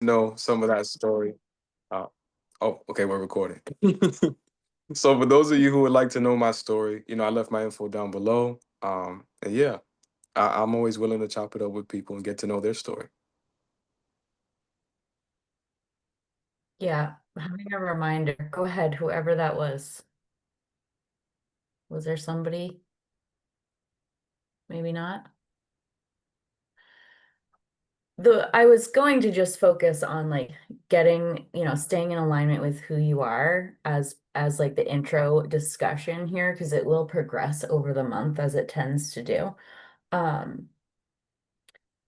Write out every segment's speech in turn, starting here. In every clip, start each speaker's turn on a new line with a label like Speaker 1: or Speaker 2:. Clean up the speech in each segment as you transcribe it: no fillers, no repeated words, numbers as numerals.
Speaker 1: know some of that story. Uh, oh, okay, we're recording. So for those of you who would like to know my story, I left my info down below. And yeah, I'm always willing to chop it up with people and get to know their story.
Speaker 2: Yeah, having a reminder. Go ahead, whoever that was. Was there somebody? Maybe not. I was going to just focus on like getting, staying in alignment with who you are as like the intro discussion here, because it will progress over the month as it tends to do. Um,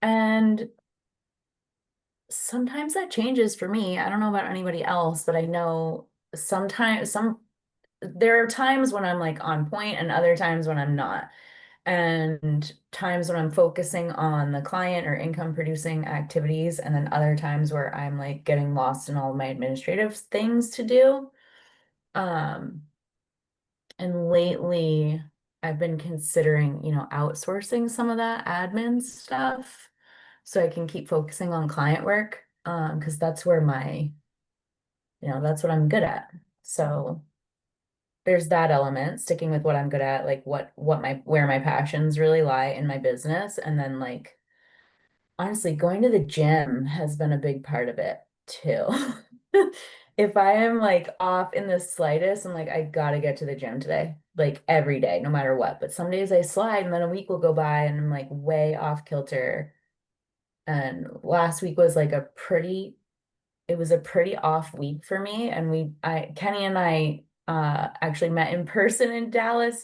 Speaker 2: and sometimes that changes for me. I don't know about anybody else, but I know sometimes there are times when I'm like on point and other times when I'm not. And times when I'm focusing on the client or income producing activities, and then other times where I'm like getting lost in all of my administrative things to do. Um, and lately I've been considering, outsourcing some of that admin stuff so I can keep focusing on client work. Because that's where that's what I'm good at. So there's that element, sticking with what I'm good at, like where my passions really lie in my business. And then like honestly, going to the gym has been a big part of it too. If I am like off in the slightest, I'm like, I gotta get to the gym today, like every day, no matter what. But some days I slide and then a week will go by and I'm like way off kilter. And last week was like it was a pretty off week for me. And Kenny and I actually met in person in Dallas.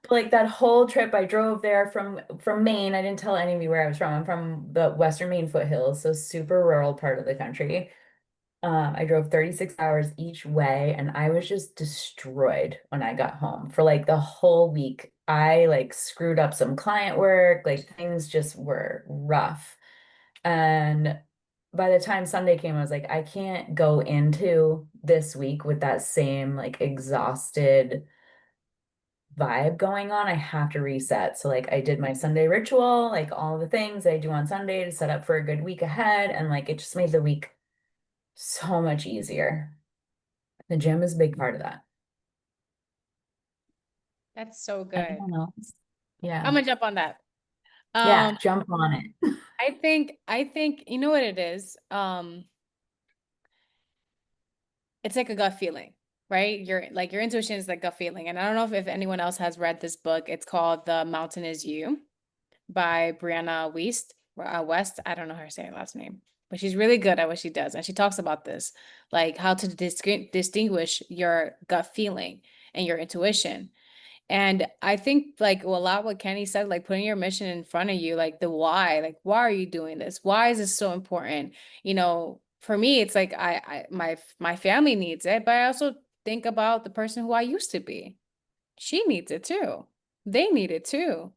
Speaker 2: But like that whole trip, I drove there from Maine. I didn't tell any of you where I was from. I'm from the Western Maine foothills, so super rural part of the country. I drove 36 hours each way, and I was just destroyed when I got home. For like the whole week, I like screwed up some client work, like things just were rough. And by the time Sunday came, I was like, I can't go into this week with that same like exhausted vibe going on. I have to reset. So like I did my Sunday ritual, like all the things I do on Sunday to set up for a good week ahead. And like it just made the week so much easier. The gym is a big part of that.
Speaker 3: That's so good.
Speaker 2: Anyone else?
Speaker 3: I'm
Speaker 2: Yeah.
Speaker 3: gonna jump on that.
Speaker 2: Yeah, jump on it.
Speaker 3: I think you know what it is. It's like a gut feeling, right? Your intuition is like gut feeling. And I don't know if anyone else has read this book. It's called The Mountain Is You by Brianna West. I don't know how to say her last name, but she's really good at what she does. And she talks about this, like how to distinguish your gut feeling and your intuition. And I think like a lot what Kenny said, like putting your mission in front of you, like the why, like why are you doing this? Why is this so important? For me, it's like my family needs it, but I also think about the person who I used to be. She needs it too. They need it too.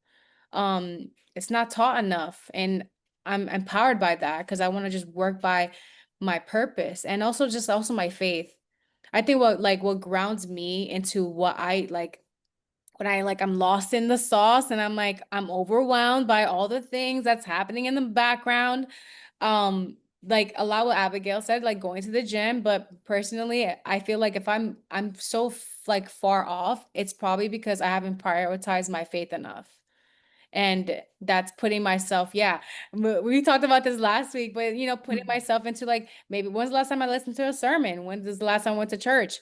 Speaker 3: It's not taught enough, and I'm empowered by that because I want to just work by my purpose and also my faith. I think what grounds me into what I like when I'm lost in the sauce and I'm overwhelmed by all the things that's happening in the background. Like a lot what Abigail said, like going to the gym, but personally, I feel like if I'm so like far off, it's probably because I haven't prioritized my faith enough. And that's putting myself, yeah. We talked about this last week, but putting myself into like maybe when's the last time I listened to a sermon? When was the last time I went to church?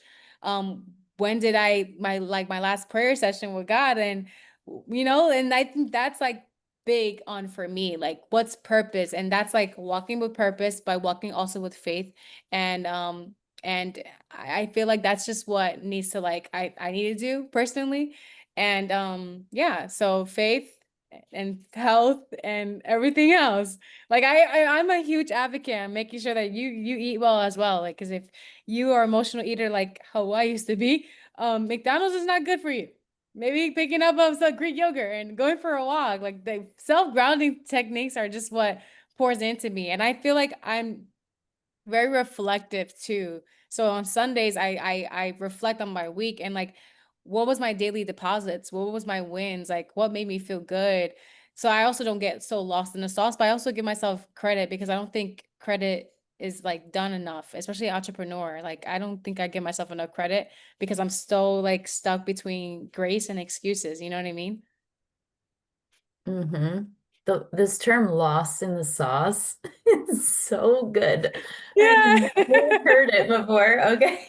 Speaker 3: When did my last prayer session with God? And I think that's like big on for me, like what's purpose? And that's like walking with purpose by walking also with faith. And I feel like that's just what needs to like I need to do personally. And yeah, so faith and health and everything else. Like I'm a huge advocate on making sure that you eat well as well. Like, because if you are emotional eater like how I used to be, McDonald's is not good for you. Maybe picking up some Greek yogurt and going for a walk. Like the self-grounding techniques are just what pours into me. And I feel like I'm very reflective too. So on Sundays, I reflect on my week and like what was my daily deposits? What was my wins? Like what made me feel good? So I also don't get so lost in the sauce, but I also give myself credit because I don't think credit is like done enough, especially entrepreneur. Like I don't think I give myself enough credit because I'm still like stuck between grace and excuses. You know what I mean?
Speaker 2: Mm-hmm. This term lost in the sauce is so good. I've
Speaker 3: Yeah.
Speaker 2: never heard it before. Okay.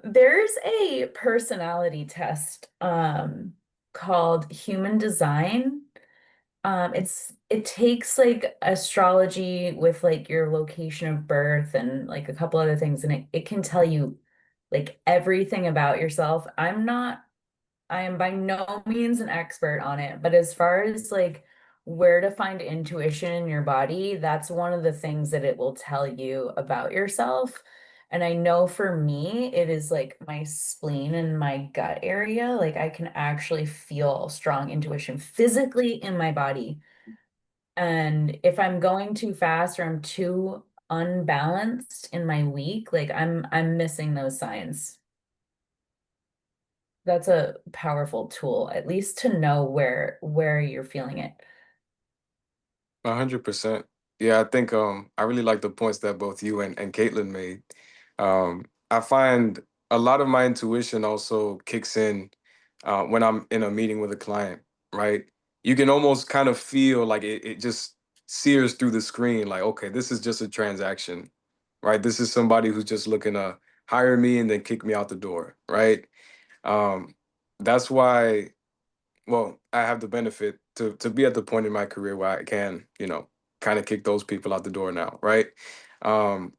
Speaker 2: There's a personality test called human design. It takes like astrology with like your location of birth and like a couple other things, and it can tell you like everything about yourself. I am by no means an expert on it, but as far as like where to find intuition in your body, that's one of the things that it will tell you about yourself. And I know for me, it is like my spleen and my gut area. Like I can actually feel strong intuition physically in my body. And if I'm going too fast or I'm too unbalanced in my week, like I'm missing those signs. That's a powerful tool, at least to know where you're feeling it.
Speaker 1: 100%. Yeah, I think I really like the points that both you and Caitlin made. I find a lot of my intuition also kicks in when I'm in a meeting with a client, right? You can almost kind of feel like it just sears through the screen, like, okay, this is just a transaction, right? This is somebody who's just looking to hire me and then kick me out the door, right? Um, that's why, well, I have the benefit to be at the point in my career where I can, kind of kick those people out the door now, right? Um,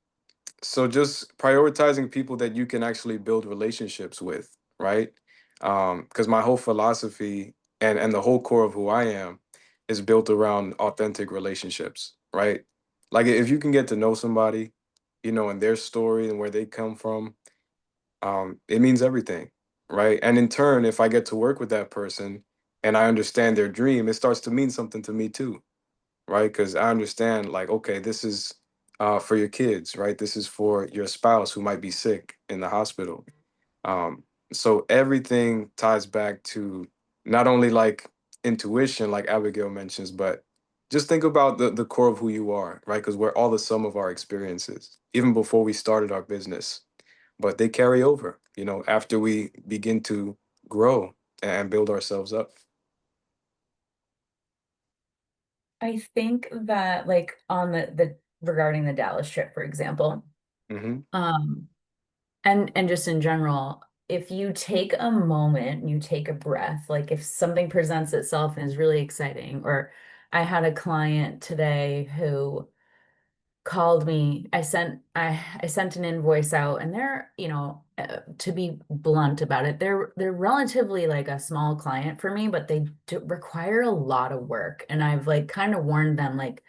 Speaker 1: so just prioritizing people that you can actually build relationships with, right? Because my whole philosophy and the whole core of who I am is built around authentic relationships, right? Like if you can get to know somebody, and their story and where they come from, it means everything, right? And in turn, if I get to work with that person and I understand their dream, it starts to mean something to me too, right? Because I understand, like, okay, this is for your kids, right? This is for your spouse who might be sick in the hospital. Um, so everything ties back to not only like intuition, like Abigail mentions, but just think about the core of who you are, right? Because we're all the sum of our experiences, even before we started our business, but they carry over, after we begin to grow and build ourselves up.
Speaker 2: I think that like on the regarding the Dallas trip, for example,
Speaker 1: Hmm.
Speaker 2: um, and just in general, if you take a moment and you take a breath, like if something presents itself and is really exciting, or I had a client today who called me. I sent an invoice out, and they're, to be blunt about it, they're relatively like a small client for me, but they do require a lot of work. And I've like kind of warned them like,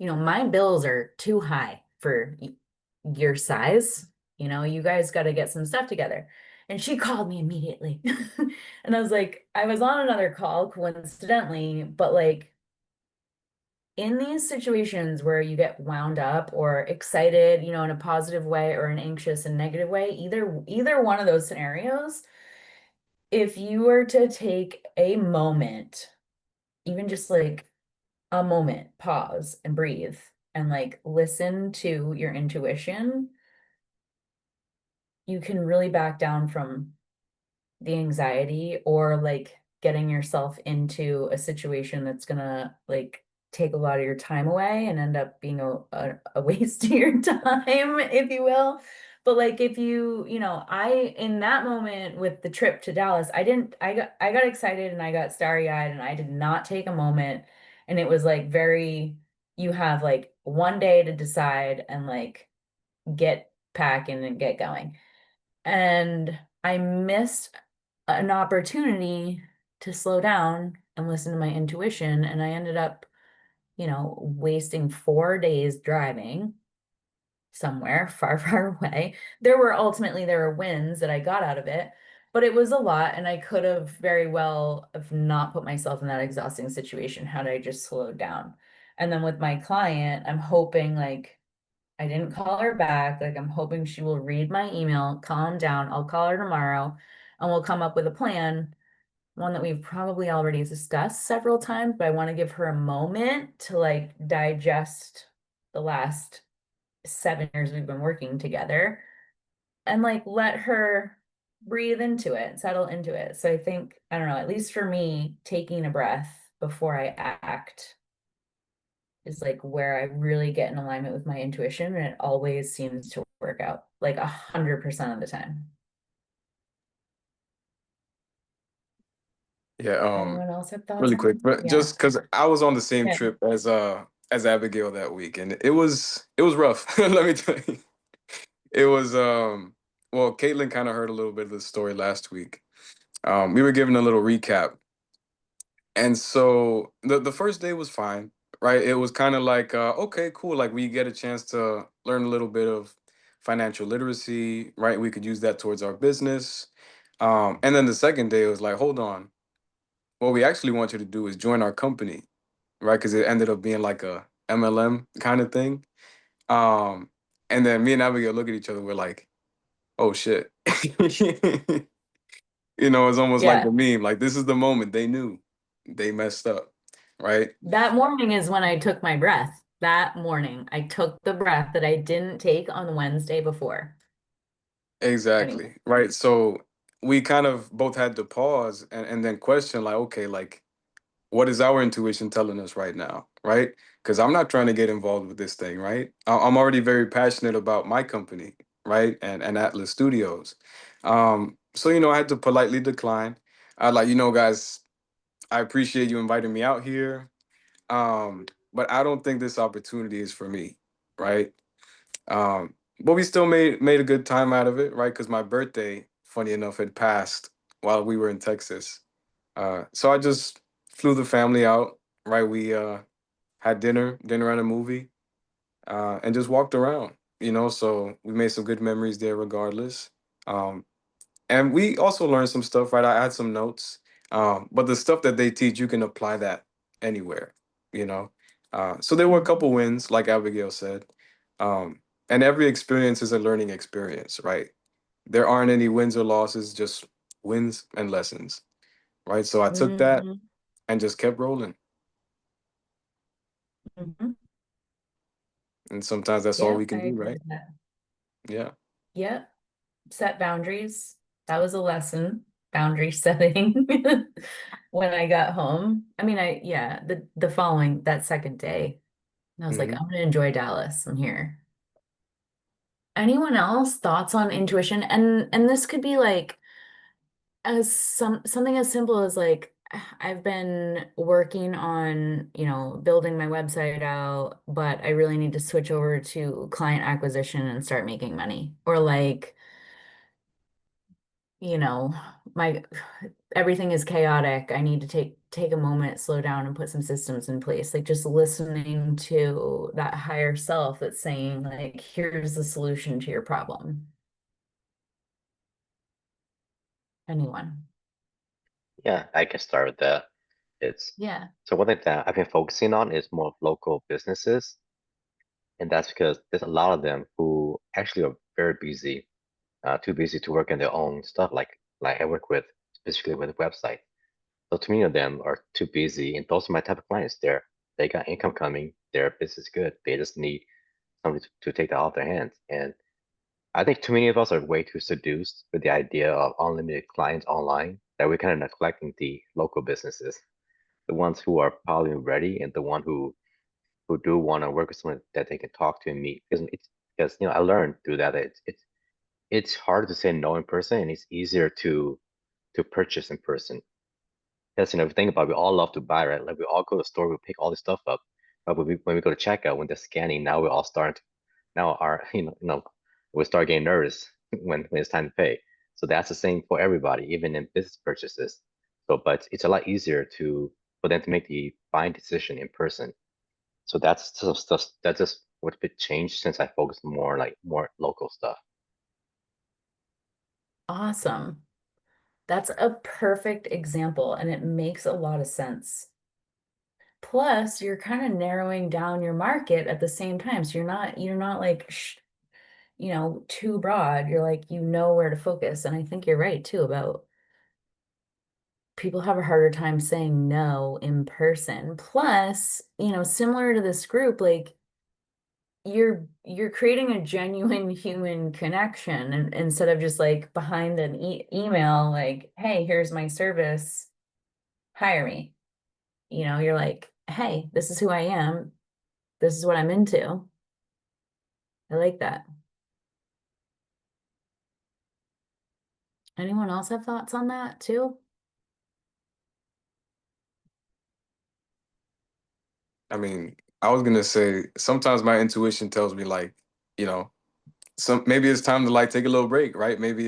Speaker 2: my bills are too high for your size. You guys got to get some stuff together. And she called me immediately. And I was like, I was on another call coincidentally, but like in these situations where you get wound up or excited, in a positive way or an anxious and negative way, either one of those scenarios, if you were to take a moment, even just like a moment, pause and breathe and like listen to your intuition, you can really back down from the anxiety or like getting yourself into a situation that's gonna like take a lot of your time away and end up being a waste of your time, if you will. But like if I in that moment with the trip to Dallas, I got excited and I got starry-eyed and I did not take a moment. And it was like very, you have like one day to decide and like get packing and get going. And I missed an opportunity to slow down and listen to my intuition. And I ended up, wasting 4 days driving somewhere far, far away. There were wins that I got out of it, but it was a lot. And I could have very well have not put myself in that exhausting situation had I just slowed down. And then with my client, I'm hoping like I didn't call her back. Like, I'm hoping she will read my email, calm down. I'll call her tomorrow and we'll come up with a plan, one that we've probably already discussed several times, but I want to give her a moment to like digest the last 7 years we've been working together, and like let her breathe into it, settle into it. So I think, I don't know, at least for me, taking a breath before I act is like where I really get in alignment with my intuition, and it always seems to work out like 100% of the time.
Speaker 1: Yeah,
Speaker 2: Anyone else have thoughts
Speaker 1: really
Speaker 2: on?
Speaker 1: quick, but
Speaker 2: Yeah.
Speaker 1: just because I was on the same
Speaker 2: Yeah.
Speaker 1: trip as Abigail that week, and it was rough. Let me tell you. It was well, Caitlin kind of heard a little bit of the story last week. We were given a little recap. And so the first day was fine, right? It was kind of like, okay, cool. Like we get a chance to learn a little bit of financial literacy, right? We could use that towards our business. And then the second day it was like, hold on, what we actually want you to do is join our company, right? Because it ended up being like a MLM kind of thing. Um, and then me and Abigail look at each other, we're like, oh shit. It's almost like the
Speaker 2: Yeah.
Speaker 1: meme, like this is the moment they knew they messed up, right?
Speaker 2: That morning is when I took my breath. That morning, I took the breath that I didn't take on Wednesday before. Anyway.
Speaker 1: Exactly. Right. So we kind of both had to pause and then question, like, okay, like, what is our intuition telling us right now? Right. Because I'm not trying to get involved with this thing. Right. I'm already very passionate about my company. Right. And Atlas Studios. So, I had to politely decline. Like, guys, I appreciate you inviting me out here. But I don't think this opportunity is for me. Right. But we still made a good time out of it, right? Because my birthday, funny enough, had passed while we were in Texas. So I just flew the family out, right? We had dinner and a movie, and just walked around, So we made some good memories there, regardless. Um, and we also learned some stuff, right? I had some notes, but the stuff that they teach, you can apply that anywhere, you know. So there were a
Speaker 2: Mhm.
Speaker 1: couple wins, like Abigail said, um, and every experience is a learning experience, right? There aren't any wins or losses, just wins and lessons, right? So I took that
Speaker 2: Mhm.
Speaker 1: and just kept rolling,
Speaker 2: Mhm.
Speaker 1: and sometimes that's all
Speaker 2: Yeah,
Speaker 1: we
Speaker 2: I
Speaker 1: can do,
Speaker 2: agree
Speaker 1: right?
Speaker 2: with that.
Speaker 1: Yeah.
Speaker 2: Yeah. Set boundaries. That was a lesson. Boundary setting when I got home. I mean, yeah, the following that second day, I was like,
Speaker 1: Hmm.
Speaker 2: I'm gonna enjoy Dallas. I'm here. Anyone else thoughts on intuition? And this could be like as something as simple as like I've been working on, building my website out, but I really need to switch over to client acquisition and start making money. Or like, you know, my everything is chaotic. I need to take a moment, slow down, and put some systems in place. Like just listening to that higher self that's saying, like, here's the solution to your problem. Anyone?
Speaker 4: Yeah, I can start with that. It's
Speaker 2: Yeah.
Speaker 4: so one thing that I've been focusing on is more of local businesses, and that's because there's a lot of them who actually are very busy, too busy to work on their own stuff. Like I work with specifically with website. So too many of them are too busy, and those are my type of clients. They got income coming, their business is good. They just need somebody to take that off their hands. And I think too many of us are way too seduced with the idea of unlimited clients online that we're kind of neglecting the local businesses, the ones who are probably ready and the one who do want to work with someone that they can talk to and meet. Because I learned through that it's hard to say no in person and it's easier to purchase in person. Because if you think about it, we all love to buy, right? Like we all go to the store, we pick all this stuff up. But when we go to checkout, when they're scanning, now we're all starting to now our we start getting nervous when it's time to pay. So that's the same for everybody, even in business purchases. So, but it's a lot easier for them to make the buying decision in person. So that's just what's been changed since I focused more local stuff.
Speaker 2: Awesome. That's a perfect example, and it makes a lot of sense. Plus, you're kind of narrowing down your market at the same time. So you're not like too broad. You're like where to focus. And I think you're right too about people have a harder time saying no in person. Plus, similar to this group, like you're creating a genuine human connection, and instead of just like behind an email, like, hey, here's my service, hire me. You're like, hey, this is who I am. This is what I'm into. I like that. Anyone else have thoughts on that too?
Speaker 1: I mean, I was gonna say sometimes my intuition tells me like, maybe it's time to like take a little break, right? Maybe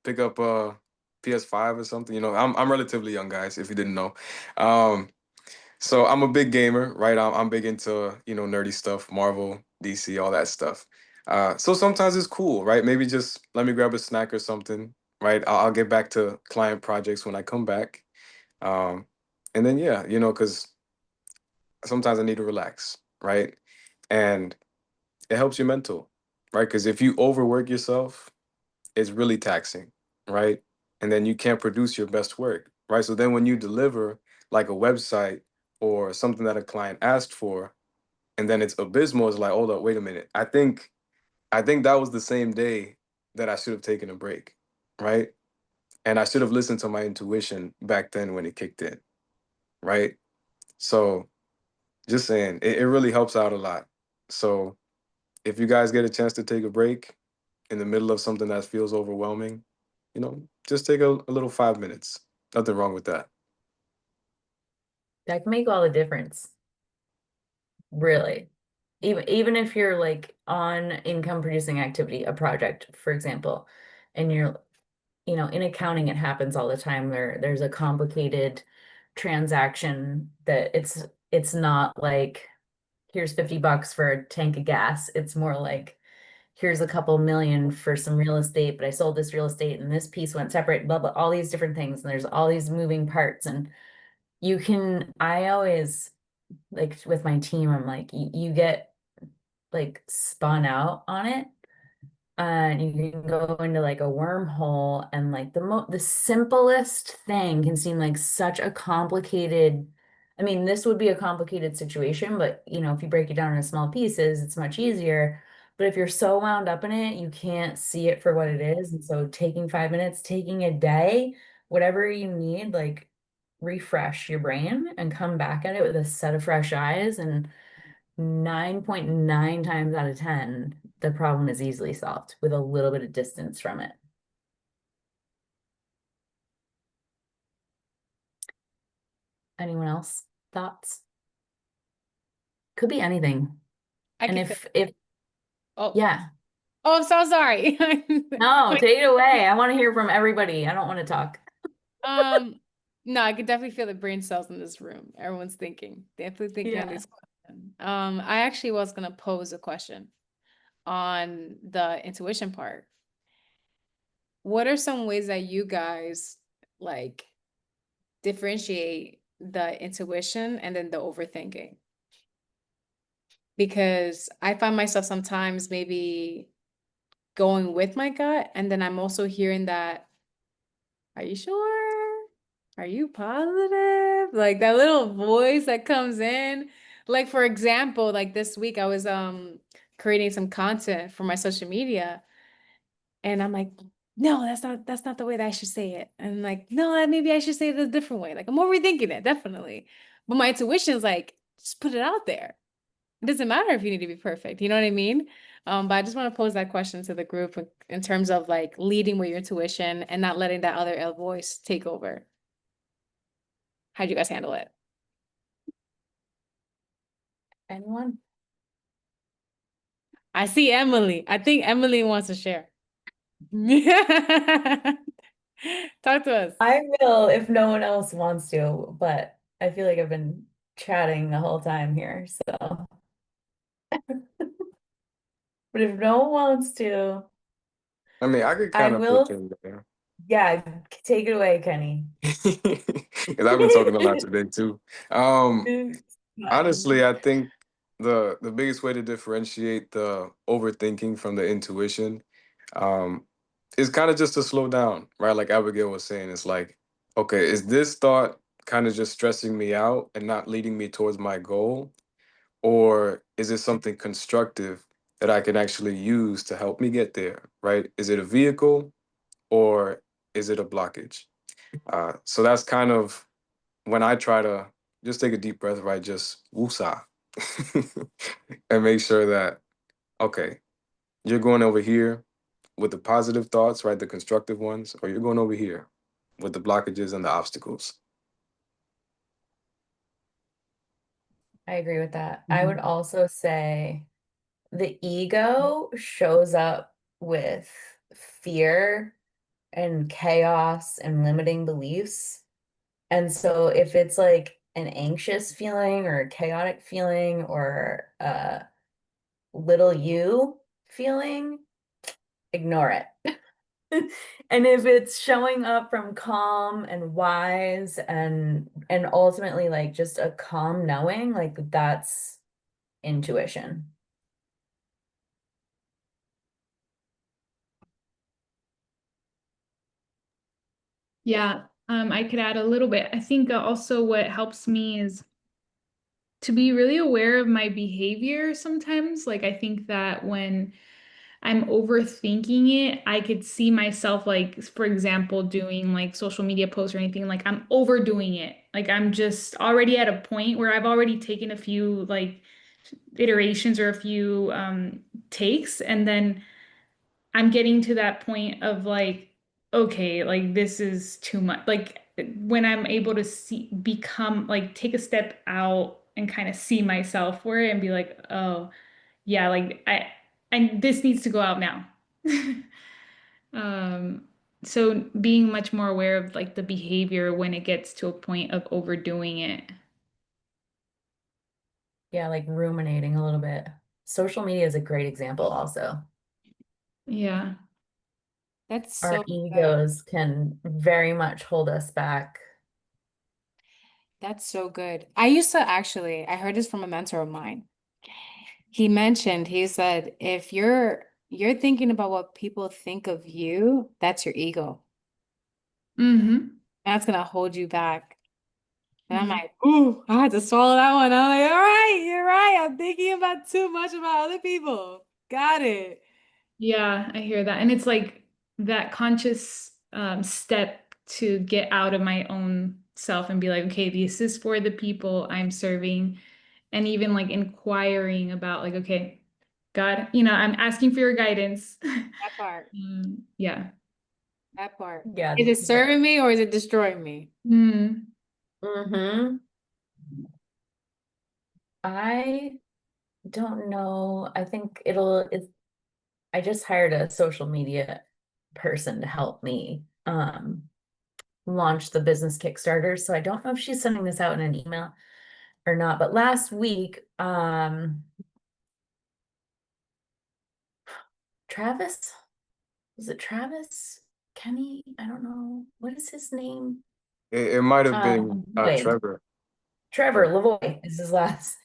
Speaker 1: pick up PS5 or something. I'm relatively young, guys, if you didn't know. Um, so I'm a big gamer, right? I'm big into, nerdy stuff, Marvel, DC, all that stuff. So sometimes it's cool, right? Maybe just let me grab a snack or something, right? I'll get back to client projects when I come back. Um, and then yeah, because sometimes I need to relax, right? And it helps your mental, right? Because if you overwork yourself, it's really taxing, right? And then you can't produce your best work, right? So then when you deliver like a website or something that a client asked for, and then it's abysmal, it's like, hold up, wait a minute. I think that was the same day that I should have taken a break, right? And I should have listened to my intuition back then when it kicked in, right? So just saying, it really helps out a lot. So if you guys get a chance to take a break in the middle of something that feels overwhelming, just take a little 5 minutes. Nothing wrong with that.
Speaker 2: That can make all the difference, really. Even if you're like on income producing activity, a project, for example, and you're, in accounting, it happens all the time. There's a complicated transaction that it's not like here's $50 for a tank of gas. It's more like here's a couple million for some real estate, but I sold this real estate and this piece went separate, blah blah, all these different things, and there's all these moving parts. And I always, like, with my team, I'm like, you get like spun out on it, and you can go into like a wormhole, and like the simplest thing can seem like such a complicated. I mean, this would be a complicated situation, but if you break it down into small pieces, it's much easier. But if you're so wound up in it, you can't see it for what it is. And so taking 5 minutes, taking a day, whatever you need, like, refresh your brain and come back at it with a set of fresh eyes, and 9.9 times out of 10, the problem is easily solved with a little bit of distance from it. Anyone else? Thoughts? Could be anything.
Speaker 3: I
Speaker 2: And
Speaker 3: can feel.
Speaker 2: if
Speaker 3: Oh,
Speaker 2: yeah,
Speaker 3: oh, I'm so sorry.
Speaker 2: no, take it away. I want to hear from everybody. I don't want to talk.
Speaker 3: Um, no, I could definitely feel the brain cells in this room. Everyone's thinking, definitely thinking on
Speaker 2: Yeah.
Speaker 3: these questions. I actually was gonna pose a question on the intuition part. What are some ways that you guys like differentiate the intuition and then the overthinking? Because I find myself sometimes maybe going with my gut, and then I'm also hearing that, are you sure? Are you positive? Like that little voice that comes in. Like, for example, like this week I was creating some content for my social media, and I'm like, no, that's not the way that I should say it. And like, no, maybe I should say it a different way. Like, I'm overthinking it, definitely. But my intuition is like, just put it out there. It doesn't matter if you need to be perfect. You know what I mean? But I just want to pose that question to the group in terms of like leading with your intuition and not letting that other ill voice take over. How'd you guys handle it?
Speaker 2: Anyone?
Speaker 3: I see Emily. I think Emily wants to share. Talk to us.
Speaker 2: I will if no one else wants to, but I feel like I've been chatting the whole time here. So, but if no one wants to,
Speaker 1: I mean, I could
Speaker 2: I
Speaker 1: kind of pitch
Speaker 2: will.
Speaker 1: in there.
Speaker 2: Yeah, take it away, Kenny.
Speaker 1: Because I've been talking a lot today too.
Speaker 2: It's
Speaker 1: Honestly,
Speaker 2: fine.
Speaker 1: I think the biggest way to differentiate the overthinking from the intuition um, is kind of just to slow down, right? Like Abigail was saying, it's like, okay, is this thought kind of just stressing me out and not leading me towards my goal? or is it something constructive that I can actually use to help me get there, right? Is it a vehicle or is it a blockage? So that's kind of when I try to just take a deep breath, right? Just woosah and make sure that, okay, you're going over here with the positive thoughts, right? The constructive ones, or you're going over here with the blockages and the obstacles.
Speaker 2: I agree with that. I would also say the ego shows up with fear and chaos and limiting beliefs. And so if it's like an anxious feeling or a chaotic feeling or a little you feeling, ignore it. And if it's showing up from calm and wise and ultimately like just a calm knowing, like that's intuition.
Speaker 5: Yeah, I could add a little bit. I think also what helps me is to be really aware of my behavior sometimes. Like, I think that when I'm overthinking it, I could see myself, like, for example, doing like social media posts or anything, like I'm overdoing it. Like, I'm just already at a point where I've already taken a few like iterations or a few takes, and then I'm getting to that point of like, okay, like this is too much. Like when I'm able to see, become like, take a step out and kind of see myself for it and be like, oh, yeah, like and this needs to go out now. Um, so being much more aware of like the behavior when it gets to a point of overdoing it.
Speaker 2: Yeah, like ruminating a little bit. Social media is a great example also.
Speaker 5: Yeah.
Speaker 3: That's
Speaker 2: Our
Speaker 3: so good.
Speaker 2: egos can very much hold us back.
Speaker 3: That's so good. I used to actually, I heard this from a mentor of mine. He mentioned, he said, if you're thinking about what people think of you, that's your ego.
Speaker 5: Mm-hmm.
Speaker 3: That's gonna hold you back. And I'm
Speaker 5: Yeah.
Speaker 3: like, ooh, I had to swallow that one. I'm like, all right, you're right. I'm thinking about too much about other people. Got it.
Speaker 5: Yeah, I hear that. And it's like that conscious step to get out of my own self and be like, okay, this is for the people I'm serving. And even like inquiring about like, okay, God, I'm asking for your guidance.
Speaker 3: That part.
Speaker 5: Yeah.
Speaker 3: That part.
Speaker 2: Yeah.
Speaker 3: Is it serving me or is it destroying me?
Speaker 5: Mm.
Speaker 2: Mm-hmm. I don't know. I think I just hired a social media person to help me launch the business Kickstarter. So I don't know if she's sending this out in an email or not. But last week, Travis, was it Travis? Kenny? I don't know. What is his name?
Speaker 1: It might have been
Speaker 2: Wait,
Speaker 1: Trevor.
Speaker 2: Trevor Lavoie is his last.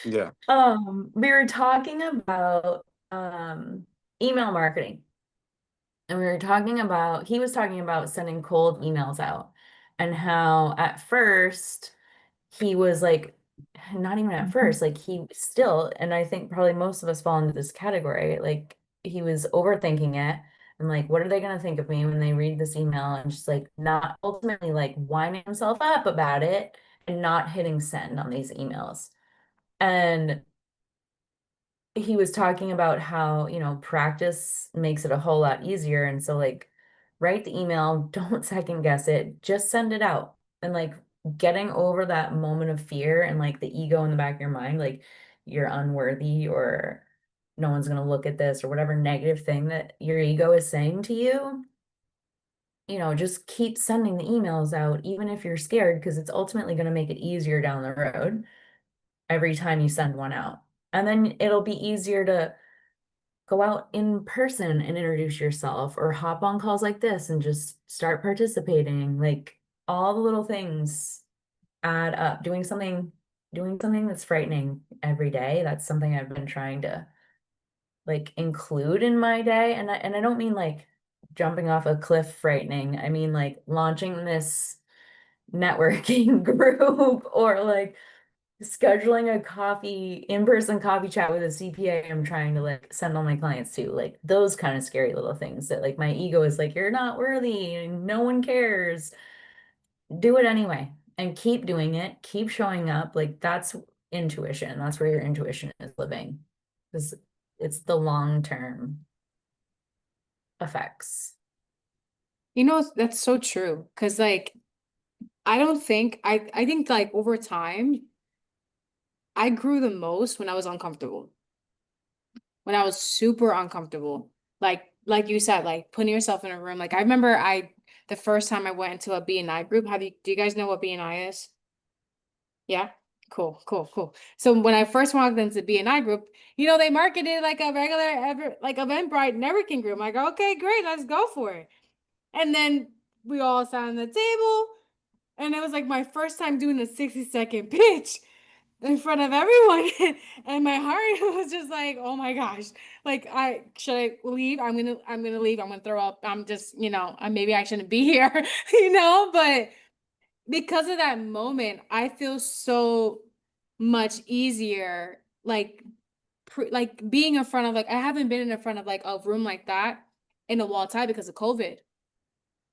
Speaker 1: Yeah.
Speaker 2: We were talking about email marketing. And he was talking about sending cold emails out and how at first he was like, not even at first, like he still, and I think probably most of us fall into this category, like he was overthinking it and like, what are they going to think of me when they read this email? And just like not ultimately like winding himself up about it and not hitting send on these emails. And he was talking about how, practice makes it a whole lot easier. And so, like, write the email, don't second guess it, just send it out. And like getting over that moment of fear and like the ego in the back of your mind, like you're unworthy or no one's going to look at this or whatever negative thing that your ego is saying to you, just keep sending the emails out, even if you're scared, because it's ultimately going to make it easier down the road every time you send one out. And then it'll be easier to go out in person and introduce yourself or hop on calls like this and just start participating. Like all the little things add up. Doing something that's frightening every day. That's something I've been trying to like include in my day. And I don't mean like jumping off a cliff frightening. I mean like launching this networking group or like scheduling a coffee, in-person coffee chat with a CPA I'm trying to like send all my clients to, like those kind of scary little things that like my ego is like, you're not worthy and no one cares. Do it anyway and keep doing it, keep showing up. Like that's intuition. That's where your intuition is living. Because it's the long-term effects.
Speaker 3: You know, that's so true. Cause like I think like over time, I grew the most when I was uncomfortable. When I was super uncomfortable. Like you said, like putting yourself in a room. Like I remember the first time I went into a BNI group. Do you guys know what BNI is? Yeah. Cool, cool, cool. So when I first walked into the BNI group, they marketed like a regular like Eventbrite networking group. I'm like, okay, great, let's go for it. And then we all sat on the table, and it was like my first time doing a 60-second pitch in front of everyone. And my heart was just like, oh my gosh, like should I leave? I'm gonna leave. I'm gonna throw up. I'm just, maybe I shouldn't be here, but because of that moment, I feel so much easier, like like being in front of, like, I haven't been in front of like a room like that in a long time because of COVID.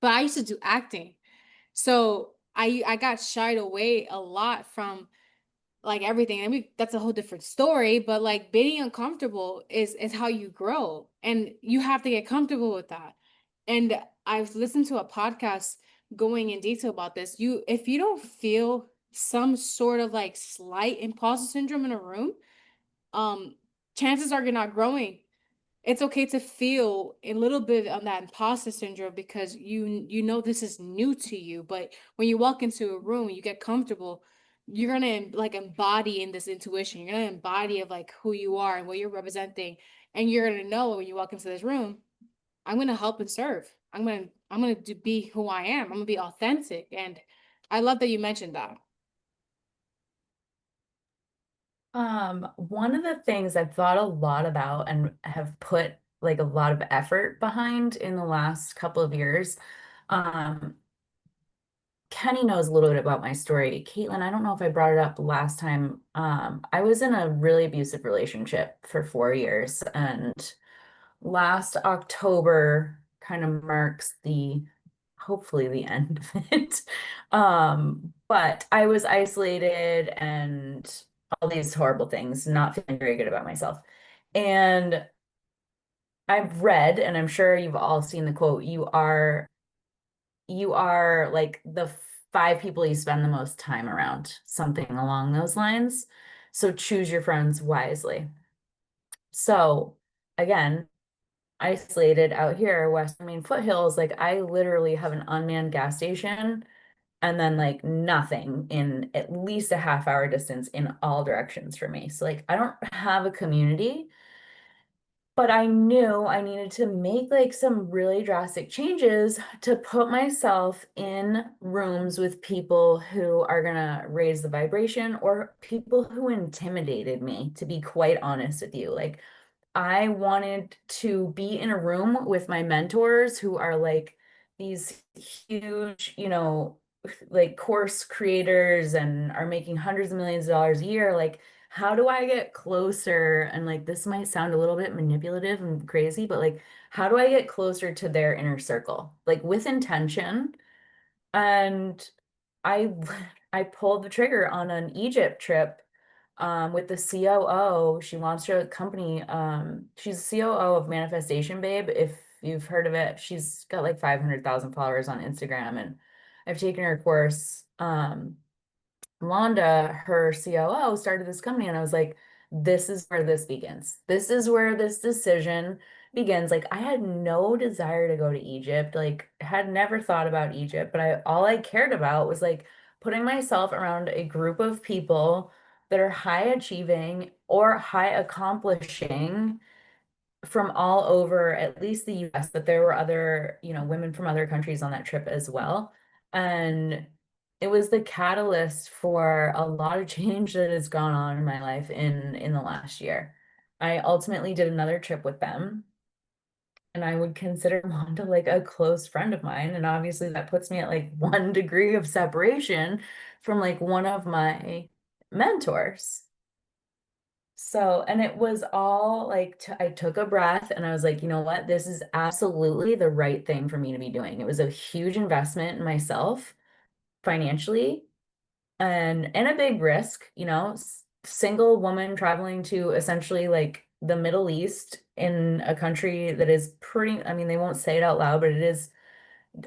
Speaker 3: But I used to do acting. So I got shied away a lot from like everything. I mean, that's a whole different story, but like being uncomfortable is how you grow, and you have to get comfortable with that. And I've listened to a podcast going in detail about this. If you don't feel some sort of like slight imposter syndrome in a room, um, chances are you're not growing. It's okay to feel a little bit of that imposter syndrome because you know this is new to you. But when you walk into a room, you get comfortable, you're gonna like embody in this intuition. You're gonna embody of like who you are and what you're representing, and you're gonna know when you walk into this room, I'm gonna help and serve. I'm gonna be who I am. I'm gonna be authentic, and I love that you mentioned that.
Speaker 2: One of the things I've thought a lot about and have put like a lot of effort behind in the last couple of years, um, Kenny knows a little bit about my story. Caitlin, I don't know if I brought it up last time. I was in a really abusive relationship for 4 years, and last October kind of marks hopefully the end of it. But I was isolated and all these horrible things, not feeling very good about myself. And I've read, and I'm sure you've all seen the quote, you are like the 5 people you spend the most time around, something along those lines. So choose your friends wisely. So again, isolated out here, Western Maine foothills, like I literally have an unmanned gas station and then like nothing in at least a half-hour distance in all directions for me. So like I don't have a community, but I knew I needed to make like some really drastic changes to put myself in rooms with people who are gonna raise the vibration or people who intimidated me, to be quite honest with you. Like I wanted to be in a room with my mentors who are like these huge, like course creators and are making hundreds of millions of dollars a year. Like, how do I get closer? And like, this might sound a little bit manipulative and crazy, but like, how do I get closer to their inner circle? Like, with intention. And I I pulled the trigger on an Egypt trip with the COO. She launched a company. She's COO of Manifestation Babe. If you've heard of it, she's got like 500,000 followers on Instagram, and I've taken her course. Londa, her COO, started this company, and I was like, this is where this begins. This is where this decision begins. Like, I had no desire to go to Egypt, like, had never thought about Egypt, but all I cared about was like putting myself around a group of people that are high achieving or high accomplishing from all over, at least the US, but there were other, women from other countries on that trip as well. And it was the catalyst for a lot of change that has gone on in my life in the last year. I ultimately did another trip with them, and I would consider Wanda like a close friend of mine. And obviously that puts me at like 1 degree of separation from like one of my mentors. So, and it was all like, I took a breath and I was like, you know what? This is absolutely the right thing for me to be doing. It was a huge investment in myself financially and a big risk, single woman traveling to essentially like the Middle East in a country that is pretty, I mean, they won't say it out loud, but it is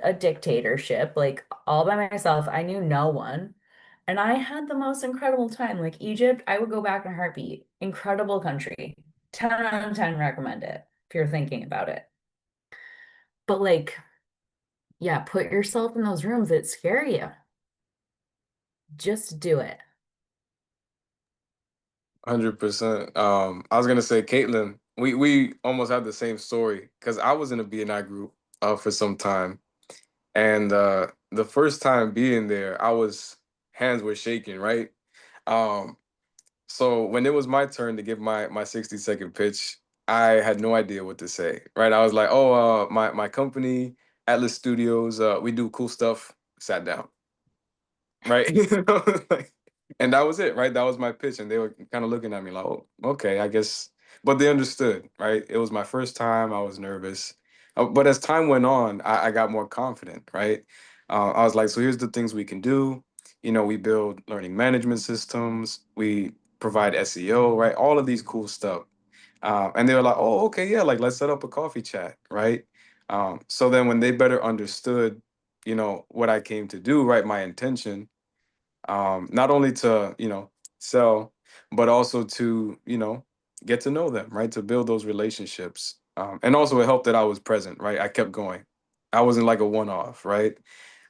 Speaker 2: a dictatorship, like all by myself. I knew no one. And I had the most incredible time. Like Egypt, I would go back in a heartbeat. Incredible country. 10 out of 10 recommend it if you're thinking about it. But like, yeah, put yourself in those rooms that scare you. Just do it.
Speaker 1: 100%. I was gonna say, Caitlin, we almost had the same story because I was in a BNI group for some time, and the first time being there, hands were shaking, right? Um, so when it was my turn to give my 60-second pitch, I had no idea what to say, right? I was like, oh, my company, Atlas Studios, we do cool stuff. Sat down, right? Like, and that was it, right? That was my pitch, and they were kind of looking at me like, "Oh, okay, I guess." But they understood, right? It was my first time. I was nervous, but as time went on, I got more confident, right? I was like, "So here's the things we can do. We build learning management systems. We provide SEO, right? All of these cool stuff." And they were like, "Oh, okay, yeah, like let's set up a coffee chat, right?" So then when they better understood, what I came to do, right, my intention, not only to sell, but also to get to know them, right, to build those relationships, and also it helped that I was present, right? I kept going. I wasn't like a one-off, right?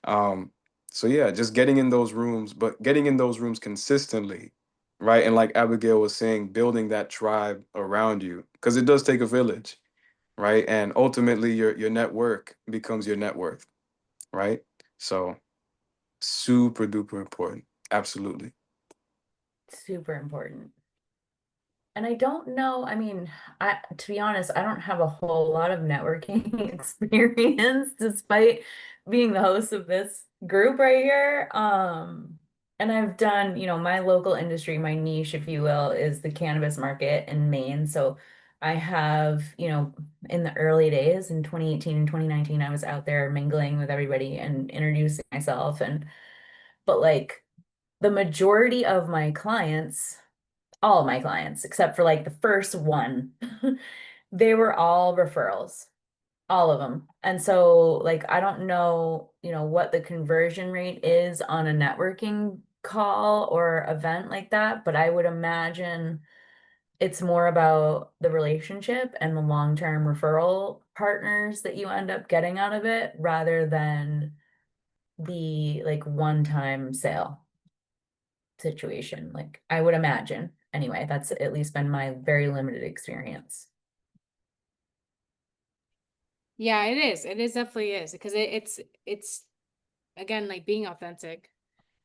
Speaker 1: um, so yeah, just getting in those rooms, but getting in those rooms consistently, right? And like Abigail was saying, building that tribe around you, because it does take a village, right? And ultimately your network becomes your net worth, right? So super duper important. Absolutely.
Speaker 2: Super important. And I don't know, I mean, to be honest, I don't have a whole lot of networking experience despite being the host of this group right here. And I've done, my local industry, my niche, if you will, is the cannabis market in Maine. So I have, in the early days in 2018 and 2019, I was out there mingling with everybody and introducing myself. But like the majority of my clients, all of my clients, except for like the first one, they were all referrals, all of them. And so, like, I don't know, what the conversion rate is on a networking call or event like that, but I would imagine it's more about the relationship and the long-term referral partners that you end up getting out of it rather than the like one-time sale situation. Like I would imagine. Anyway, that's at least been my very limited experience.
Speaker 3: Yeah, it is. It is definitely is because it's again like being authentic.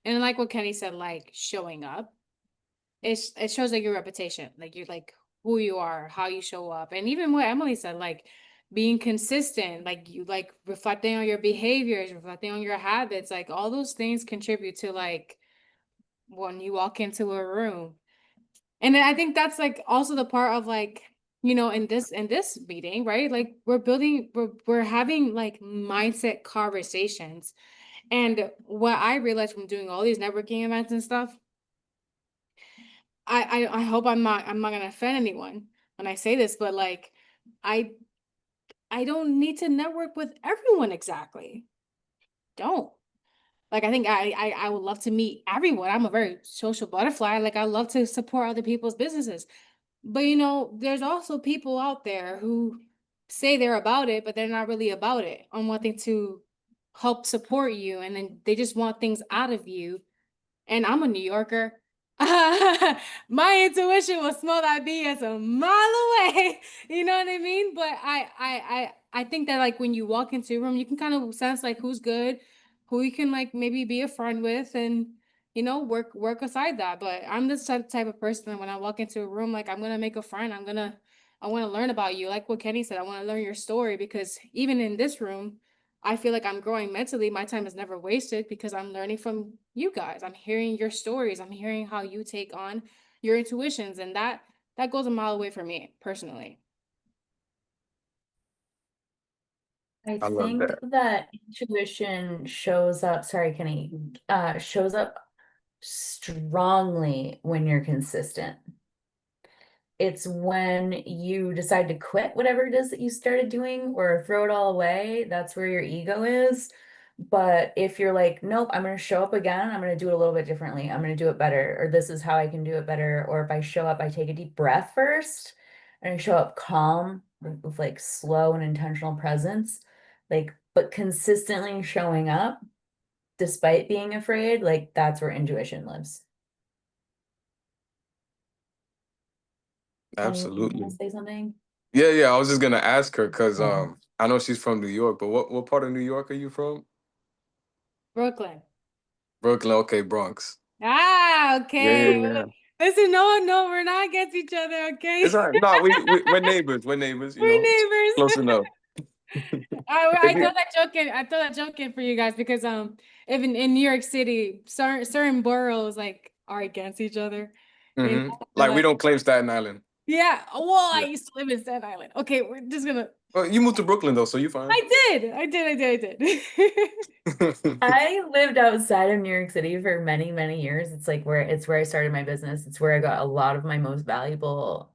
Speaker 3: And like what Kenny said, like showing up. It shows like your reputation, like you're like who you are, how you show up. And even what Emily said, like being consistent, like you like reflecting on your behaviors, reflecting on your habits, like all those things contribute to like when you walk into a room. And then I think that's like also the part of like, in this meeting, right? Like we're having like mindset conversations. And what I realized from doing all these networking events and stuff, I hope I'm not gonna offend anyone when I say this, but like I I don't need to network with everyone exactly. Don't. Like I think I would love to meet everyone. I'm a very social butterfly. Like I love to support other people's businesses. But there's also people out there who say they're about it, but they're not really about it on wanting to help support you. And then they just want things out of you. And I'm a New Yorker. My intuition will smell that BS a mile away. You know what I mean? But I think that like when you walk into a room, you can kind of sense like who's good, who you can like maybe be a friend with, and work aside that. But I'm this type of person that when I walk into a room, like I'm gonna make a friend. I want to learn about you. Like what Kenny said, I want to learn your story because even in this room, I feel like I'm growing mentally. My time is never wasted because I'm learning from you guys. I'm hearing your stories. I'm hearing how you take on your intuitions, and that goes a mile away for me personally.
Speaker 2: I
Speaker 1: I love
Speaker 2: think
Speaker 1: that.
Speaker 2: that intuition shows up, sorry, Kenny, shows up strongly when you're consistent. It's when you decide to quit whatever it is that you started doing or throw it all away. That's where your ego is. But if you're like, nope, I'm going to show up again, I'm going to do it a little bit differently. I'm going to do it better, or this is how I can do it better. Or if I show up, I take a deep breath first and I show up calm with like slow and intentional presence, like, but consistently showing up despite being afraid, like that's where intuition lives. Kenny, you want
Speaker 1: Absolutely.
Speaker 2: to say something?
Speaker 1: Yeah. I was just gonna ask her because
Speaker 2: Yeah.
Speaker 1: I know she's from New York, but what part of New York are you from?
Speaker 3: Brooklyn.
Speaker 1: Brooklyn. Okay, Bronx.
Speaker 3: Ah, okay.
Speaker 1: Yeah.
Speaker 3: Listen, no, we're not against each other, okay?
Speaker 1: It's all right. No, we're neighbors. We're neighbors. You
Speaker 3: We're
Speaker 1: know, it's
Speaker 3: neighbors.
Speaker 1: close enough.
Speaker 3: I
Speaker 1: If
Speaker 3: throw
Speaker 1: you,
Speaker 3: that joke in. I throw that joke in for you guys because even in New York City, certain boroughs like are against each other. You know, they're
Speaker 1: like we
Speaker 3: like,
Speaker 1: don't claim Staten Island.
Speaker 3: yeah. Well, I
Speaker 1: Yeah.
Speaker 3: used to live in Staten Island. Okay, we're just gonna.
Speaker 1: Well, you moved to Brooklyn though, so you're fine.
Speaker 3: I did.
Speaker 2: I lived outside of New York City for many, many years. It's where I started my business. It's where I got a lot of my most valuable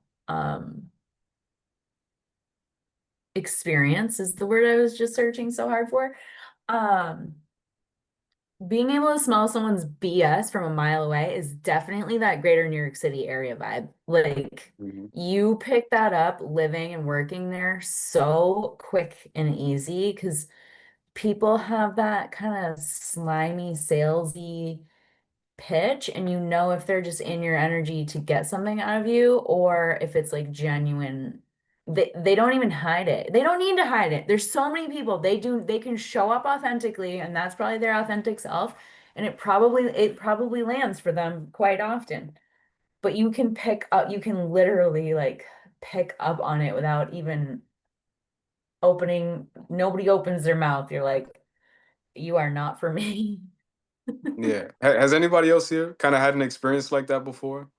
Speaker 2: experience is the word I was just searching so hard for. Um Being able to smell someone's BS from a mile away is definitely that greater New York City area vibe. Like
Speaker 1: Mhm.
Speaker 2: you pick that up living and working there so quick and easy because people have that kind of slimy, salesy pitch, and you know if they're just in your energy to get something out of you or if it's like genuine. They don't even hide it. They don't need to hide it. There's so many people they can show up authentically, and that's probably their authentic self, and it probably lands for them quite often. But you can literally like pick up on it without even nobody opens their mouth. You're like, you are not for me.
Speaker 1: Yeah. Has anybody else here kind of had an experience like that before?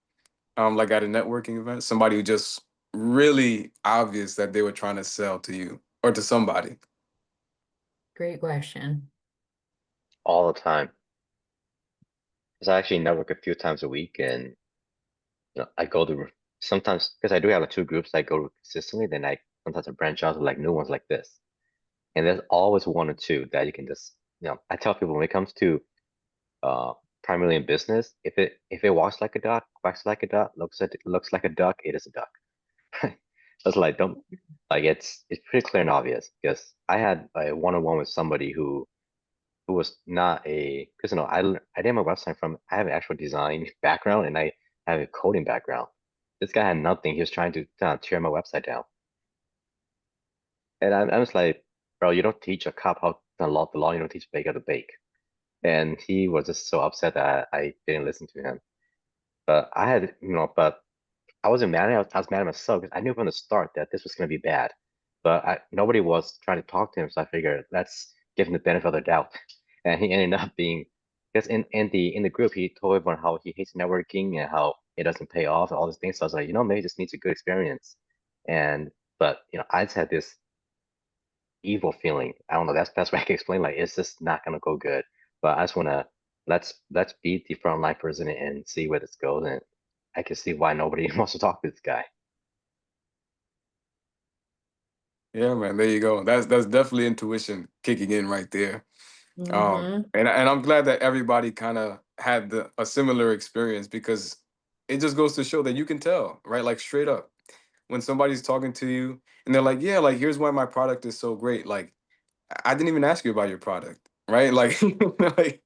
Speaker 1: Like at a networking event, somebody who just really obvious that they were trying to sell to you or to somebody.
Speaker 2: Great question.
Speaker 4: all the time. Because I actually network a few times a week, and I go to sometimes because I do have two groups I go to consistently. Then I sometimes I branch out to like new ones like this, and there's always one or two that you can just I tell people when it comes to uh primarily in business, if it walks like a duck, quacks like a duck, looks like a duck, it is a duck. That's like don't like it's pretty clear and obvious because I had a one-on-one with somebody who was not a because I did my website from I have an actual design background and I have a coding background. This guy had nothing. He was trying to tear my website down, and I was like, bro, you don't teach a cop how to log the law. You don't teach a baker to bake. And he was just so upset that I didn't listen to him. But I had but I wasn't mad. I was mad at myself because I knew from the start that this was going to be bad. But nobody was trying to talk to him, so I figured let's give him the benefit of the doubt. And he ended up being because in the group he told everyone how he hates networking and how it doesn't pay off and all these things. So I was like, maybe this needs a good experience. And but I just had this evil feeling. I don't know. That's the best way I can explain. Like it's just not gonna go good. But I just wanna let's beat the frontline person and see where this goes. And I can see why nobody wants to talk to this guy.
Speaker 1: Yeah, man. There you go. That's definitely intuition kicking in right there.
Speaker 2: Hmm.
Speaker 1: And I'm glad that everybody kind of had a similar experience because it just goes to show that you can tell, right? Like straight up, when somebody's talking to you and they're like, "Yeah, like here's why my product is so great." Like I didn't even ask you about your product, right? Like, like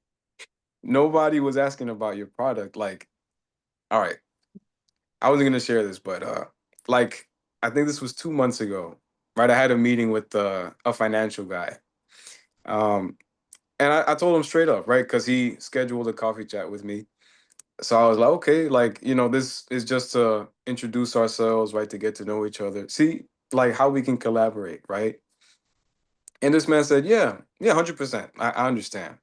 Speaker 1: nobody was asking about your product. Like, all right, I wasn't gonna share this, but like I think this was 2 months ago, right? I had a meeting with a financial guy. Um, and I told him straight up, right? Because he scheduled a coffee chat with me. So I was like, okay, like, this is just to introduce ourselves, right? To get to know each other. See, like how we can collaborate, right? And this man said, yeah, 100%. I understand.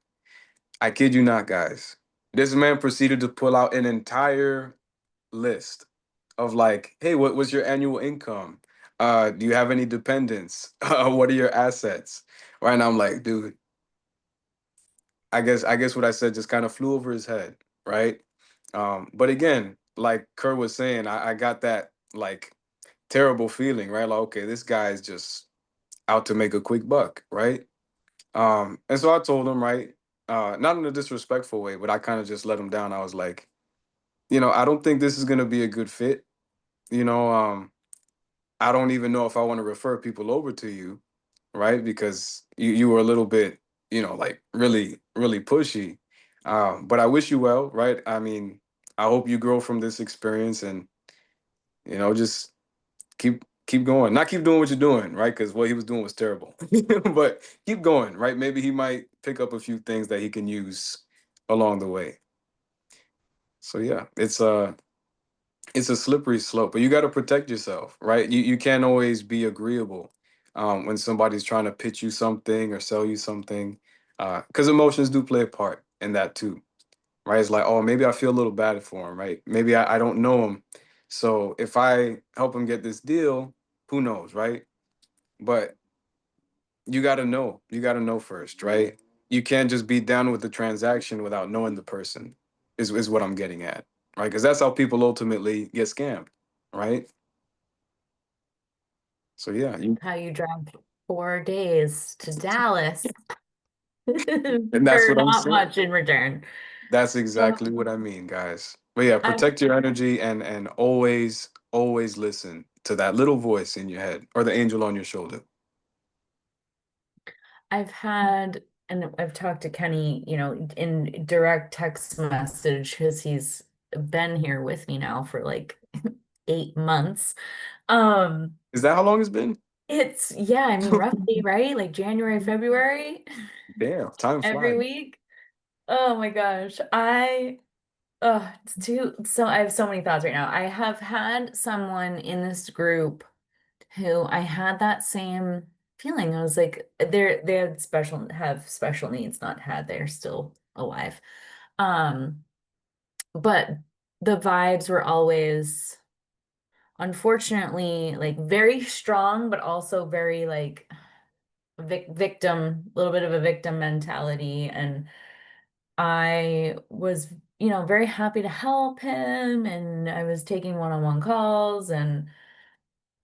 Speaker 1: I kid you not, guys. This man proceeded to pull out an entire list of like, hey, what was your annual income? Do you have any dependents? What are your assets? Right now, I'm like, dude, I guess what I said just kind of flew over his head, right? But again, like Kerr was saying, I got that like terrible feeling, right? Like, okay, this guy is just out to make a quick buck, right? And so I told him, right, not in a disrespectful way, but I kind of just let him down. I was like, I don't think this is gonna be a good fit. You know, I don't even know if I want to refer people over to you, right? Because you were a little bit, like really, really pushy. But I wish you well, right? I mean, I hope you grow from this experience and, just keep going. Not keep doing what you're doing, right? Because what he was doing was terrible. But keep going, right? Maybe he might pick up a few things that he can use along the way. So yeah, it's a slippery slope, but you got to protect yourself, right? You can't always be agreeable when somebody's trying to pitch you something or sell you something, because emotions do play a part in that too, right? It's like, oh, maybe I feel a little bad for him, right? Maybe I don't know him, so if I help him get this deal, who knows, right? But you got to know first, right? You can't just be down with the transaction without knowing the person, is what I'm getting at, right? Because that's how people ultimately get scammed, right? So yeah,
Speaker 2: How you drive 4 days to Dallas
Speaker 1: and that's
Speaker 2: for
Speaker 1: what I'm
Speaker 2: not
Speaker 1: saying.
Speaker 2: much in return.
Speaker 1: That's
Speaker 2: Well,
Speaker 1: exactly what I mean, guys. But yeah,
Speaker 2: I've
Speaker 1: protect your energy and always listen to that little voice in your head or the angel on your shoulder.
Speaker 2: I've had, and I've talked to Kenny, in direct text message because he's been here with me now for like 8 months. Um,
Speaker 1: Is that how long it's been?
Speaker 2: yeah, I mean, roughly, right? Like January, February,
Speaker 1: Damn, time
Speaker 2: every
Speaker 1: flies.
Speaker 2: week. Oh my gosh. I have so many thoughts right now. I have had someone in this group who I had that same feeling. I was like, they have special needs, not had, they're still alive. Um, but the vibes were always, unfortunately, like very strong, but also very like victim, a little bit of a victim mentality. And I was, very happy to help him, and I was taking one-on-one calls, and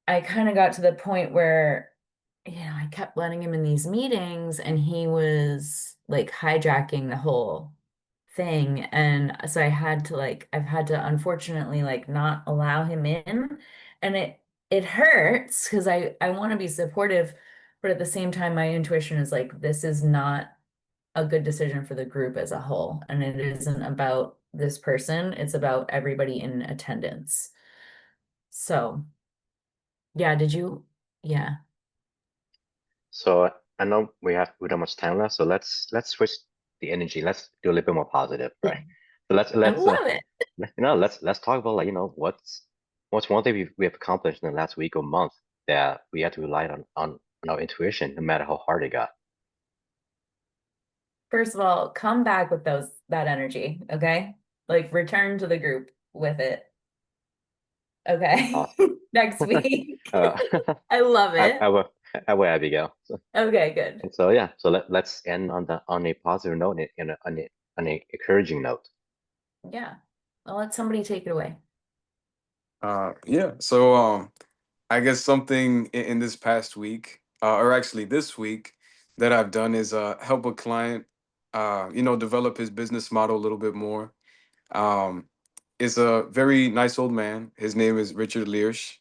Speaker 2: I kind of got to the point where, I kept letting him in these meetings and he was like hijacking the whole thing. And so I've had to unfortunately like not allow him in. And it hurts because I want to be supportive, but at the same time, my intuition is like, this is not a good decision for the group as a whole. And it isn't about this person, it's about everybody in attendance. So yeah, yeah.
Speaker 4: So I know we don't much time left, so let's switch the energy. Let's do a little bit more positive, right? So let's
Speaker 2: I
Speaker 4: let's
Speaker 2: love it.
Speaker 4: let's talk about like what's one thing we have accomplished in the last week or month that we had to rely on our intuition, no matter how hard it got.
Speaker 2: First of all, come back with that energy, okay? Like return to the group with it. Okay.
Speaker 4: Awesome.
Speaker 2: Next week.
Speaker 4: Uh,
Speaker 2: I love it.
Speaker 4: I will Abigail. So,
Speaker 2: Okay, good.
Speaker 4: and so yeah, so let's end on a positive note and on a encouraging note.
Speaker 2: Yeah. I'll let somebody take it away.
Speaker 1: Yeah. So I guess something in this past week, or actually this week, that I've done is help a client, develop his business model a little bit more. Um, it's a very nice old man. His name is Richard Learsh,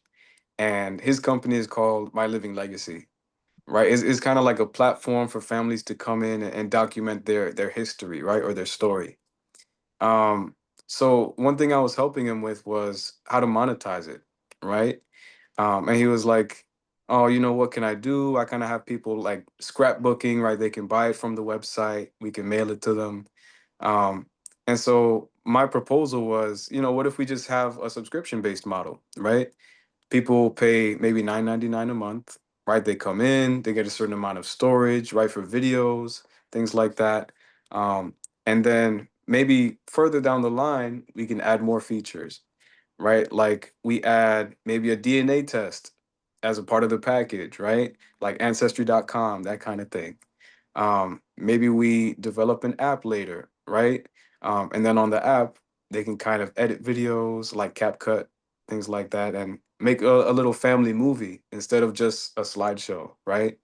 Speaker 1: and his company is called My Living Legacy. Right? It's kind of like a platform for families to come in and document their history, right, or their story. Um, so one thing I was helping him with was how to monetize it, right? And he was like, "Oh, what can I do? I kind of have people like scrapbooking, right? They can buy it from the website. We can mail it to them." Um, and so my proposal was, what if we just have a subscription-based model, right? People pay maybe 9.99 a month, right? They come in, they get a certain amount of storage, right, for videos, things like that. And then maybe further down the line, we can add more features, right? Like we add maybe a DNA test as a part of the package, right? Like ancestry.com, that kind of thing. Maybe we develop an app later, right? And then on the app, they can kind of edit videos like CapCut, things like that, and make a little family movie instead of just a slideshow, right?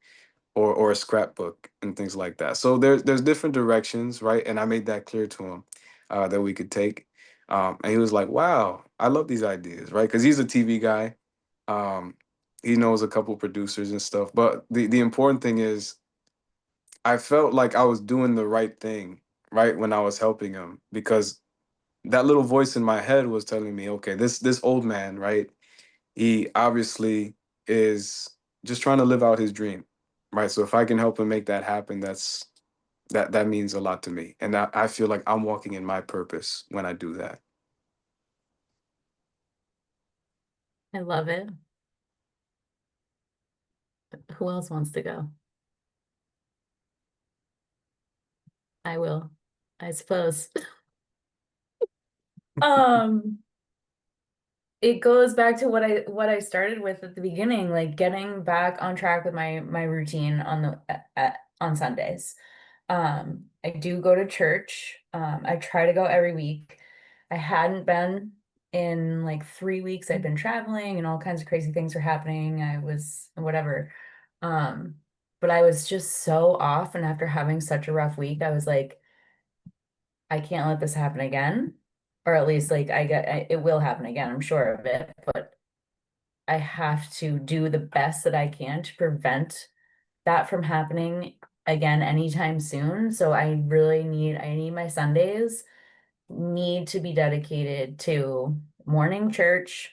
Speaker 1: Or a scrapbook and things like that. So there's different directions, right? And I made that clear to him that we could take. And he was like, "Wow, I love these ideas," right? Because he's a TV guy. Um, he knows a couple producers and stuff. But the important thing is, I felt like I was doing the right thing, right, when I was helping him, because that little voice in my head was telling me, okay, this old man, right? He obviously is just trying to live out his dream, right? So if I can help him make that happen, that means a lot to me, and I feel like I'm walking in my purpose when I do that.
Speaker 2: I love it. Who else wants to go? I will, I suppose. Um, it goes back to what I started with at the beginning, like getting back on track with my routine on on Sundays. I do go to church. I try to go every week. I hadn't been in like 3 weeks. I'd been traveling and all kinds of crazy things were happening. I was whatever. Um, but I was just so off, and after having such a rough week, I was like, I can't let this happen again. Or at least like it will happen again, I'm sure of it, but I have to do the best that I can to prevent that from happening again anytime soon. So I need my Sundays need to be dedicated to morning church.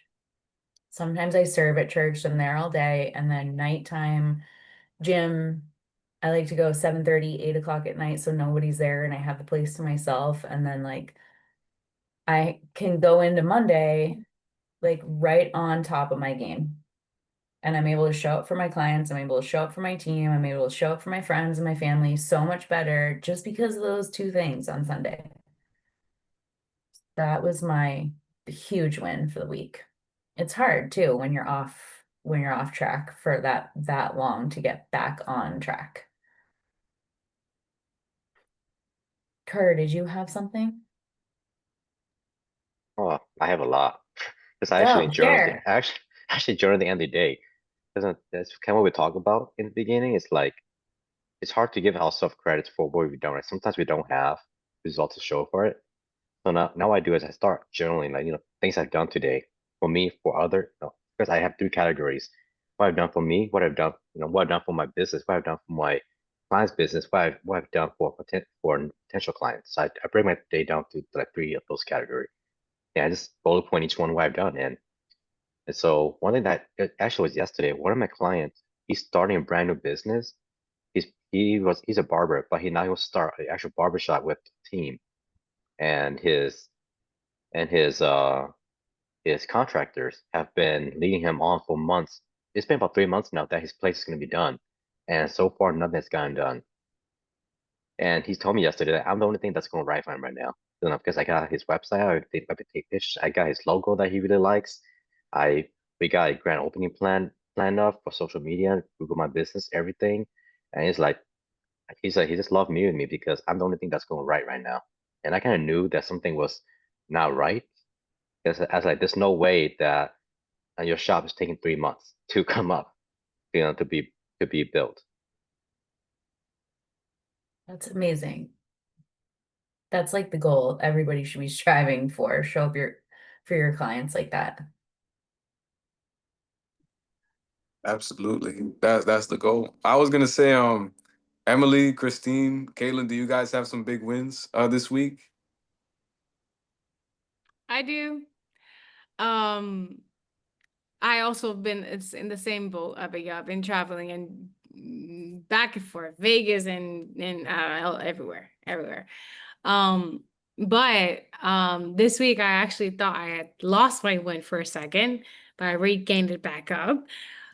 Speaker 2: Sometimes I serve at church, so I'm there all day, and then nighttime gym. I like to go 7:30, 8 o'clock at night, so nobody's there and I have the place to myself. And then like I can go into Monday like right on top of my game. And I'm able to show up for my clients. I'm able to show up for my team. I'm able to show up for my friends and my family so much better just because of those two things on Sunday. That was my huge win for the week. It's hard too when you're off track for that long to get back on track. Carter, did you have something?
Speaker 4: Oh, I have a lot. Because I actually
Speaker 2: Oh,
Speaker 4: journaled
Speaker 2: share.
Speaker 4: actually journaled the end of the day. Because that's kind of what we talk about in the beginning. It's like it's hard to give ourselves credit for what we've done, right? Sometimes we don't have results to show for it. So now I do is I start journaling, like, things I've done today for me, for other, because I have three categories. What I've done for me, what I've done, what I've done for my business, what I've done for my client's business, what I've done for potential clients. So I break my day down to like three of those categories. And I just bullet point each one what I've done. And so one thing that it actually was yesterday, one of my clients, he's starting a brand new business. He's a barber, but he will start an actual barbershop with the team. And his contractors have been leading him on for months. It's been about 3 months now that his place is going to be done, and so far nothing's gotten done. And he told me yesterday that I'm the only thing that's going right for him right now. Because I got his website, I take pictures, I got his logo that he really likes. I we got a grand opening planned up for social media, Google My Business, everything. And he's like he just loved me with me because I'm the only thing that's going right now. And I kind of knew that something was not right. Because I was like, there's no way that your shop is taking 3 months to come up, to be built.
Speaker 2: That's amazing. That's like the goal everybody should be striving for. Show up for your clients like that.
Speaker 1: Absolutely, that's the goal. I was gonna say, Emily, Christine, Caitlin, do you guys have some big wins this week?
Speaker 3: I do. Um, I also been it's in the same boat, Abigail. I've been traveling and back and forth, Vegas and everywhere, everywhere. Um, but this week I actually thought I had lost my win for a second, but I regained it back up.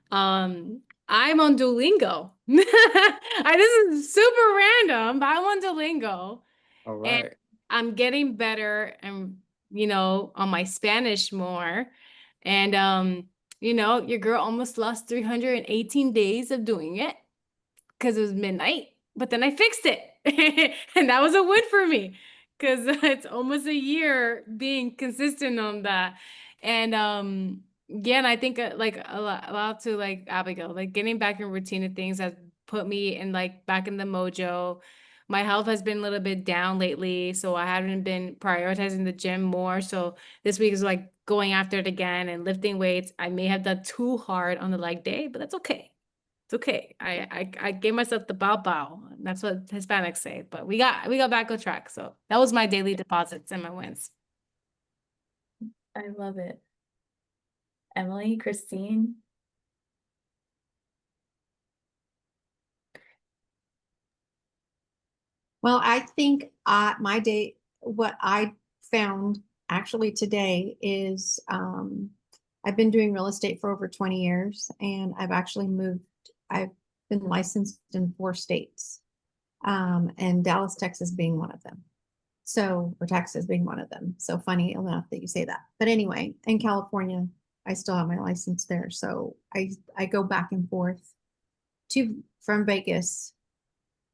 Speaker 3: Um, I'm on Duolingo. This is super random, but I'm on Duolingo.
Speaker 1: All
Speaker 3: And
Speaker 1: right.
Speaker 3: I'm getting better and, on my Spanish more. And, your girl almost lost 318 days of doing it because it was midnight, but then I fixed it. And that was a win for me because it's almost a year being consistent on that. And, yeah, and I think like a lot to like Abigail, like getting back in routine of things has put me in like back in the mojo. My health has been a little bit down lately, so I haven't been prioritizing the gym more. So this week is like going after it again and lifting weights. I may have done too hard on the leg day, but that's okay. It's okay. I gave myself the bow bow. That's what Hispanics say. But we got back on track. So that was my daily deposits and my wins.
Speaker 2: I love it. Emily, Christine.
Speaker 6: Well, I think my day, what I found actually today is I've been doing real estate for over 20 years, and I've been licensed in 4 states, and Dallas, Texas being one of them. So, or Texas being one of them. So funny enough that you say that. But anyway, in California, I still have my license there. So I go back and forth from Vegas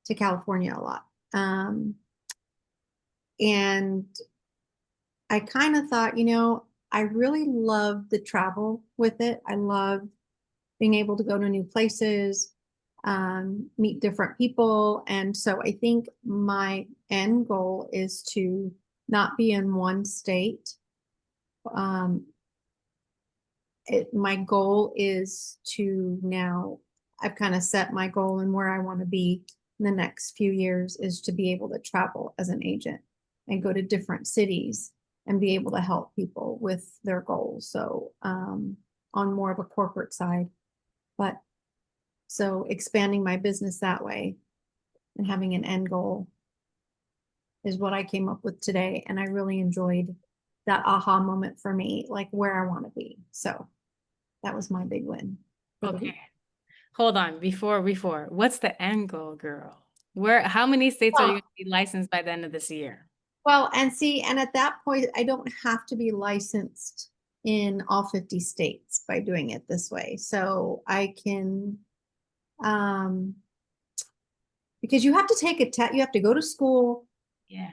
Speaker 6: to California a lot. And I kind of thought, I really love the travel with it. I love being able to go to new places, meet different people. And so I think my end goal is to not be in one state. My goal is to now, I've kind of set my goal and where I want to be in the next few years is to be able to travel as an agent and go to different cities and be able to help people with their goals. So on more of a corporate side, but so expanding my business that way and having an end goal is what I came up with today. And I really enjoyed that aha moment for me, like where I want to be. So that was my big win.
Speaker 3: Okay. Hold on. Before, what's the end goal, girl? How many states are you going to be licensed by the end of this year?
Speaker 6: Well, and at that point, I don't have to be licensed in all 50 states by doing it this way. So I can, because you have to take a test, you have to go to school.
Speaker 3: Yeah.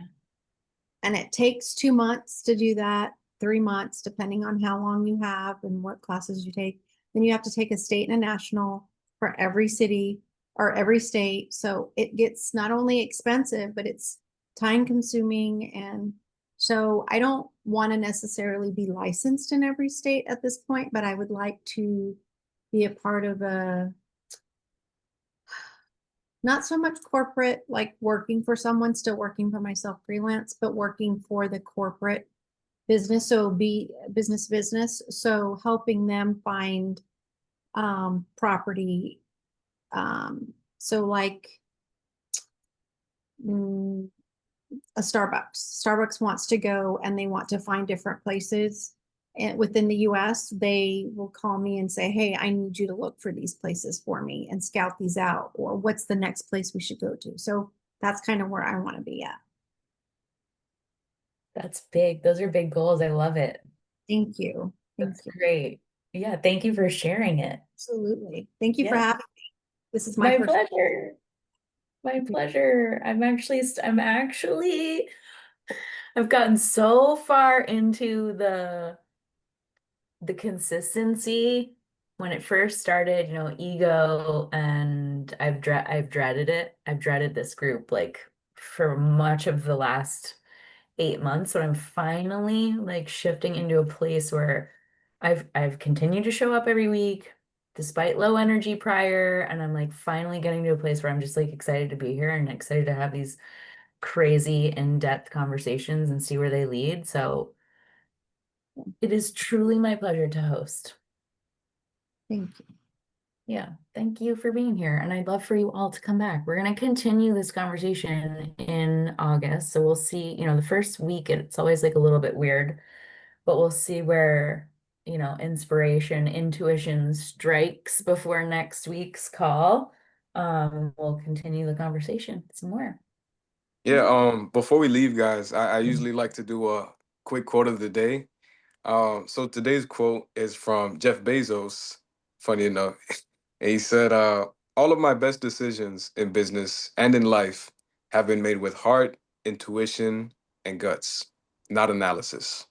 Speaker 6: And it takes 2 months to do that, 3 months, depending on how long you have and what classes you take. Then you have to take a state and a national for every city or every state. So it gets not only expensive, but it's time consuming. And so I don't want to necessarily be licensed in every state at this point, but I would like to be a part of not so much corporate, like working for someone, still working for myself freelance, but working for the corporate business. So be business. So helping them find property. So like a Starbucks wants to go and they want to find different places and within the US, they will call me and say, hey, I need you to look for these places for me and scout these out, or what's the next place we should go to. So that's kind of where I want to be at.
Speaker 2: That's big. Those are big goals. I love it.
Speaker 6: Thank you.
Speaker 2: That's great. Yeah, thank you for sharing it.
Speaker 6: Absolutely. Thank you for
Speaker 2: Yeah.
Speaker 6: having me. This is my first.
Speaker 2: pleasure. My pleasure. I've gotten so far into the consistency when it first started, ego, and I've dreaded it. I've dreaded this group like for much of the last 8 months, but I'm finally like shifting into a place where I've continued to show up every week despite low energy prior, and I'm like finally getting to a place where I'm just like excited to be here and excited to have these crazy in-depth conversations and see where they lead. So it is truly my pleasure to host.
Speaker 6: Thank you.
Speaker 2: Yeah, thank you for being here. And I'd love for you all to come back. We're going to continue this conversation in August. So we'll see, the first week, it's always like a little bit weird, but we'll see where you know, inspiration, intuition strikes before next week's call, we'll continue the conversation some more.
Speaker 1: Yeah, before we leave, guys, I usually like to do a quick quote of the day. So today's quote is from Jeff Bezos, funny enough. And he said, all of my best decisions in business and in life have been made with heart, intuition, and guts, not analysis.